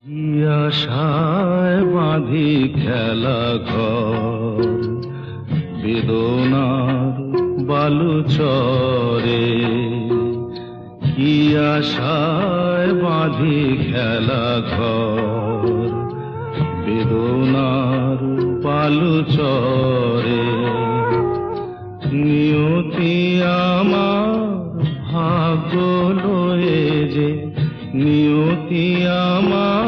কি আশায় বাঁধি খেলা ঘর বেদনার বালুচরে, কি আশায় বাঁধি খেলা ঘর বেদনার বালুচরে। নিয়তি আমার ভাগ্য লয়ে যে, নিয়তি আমার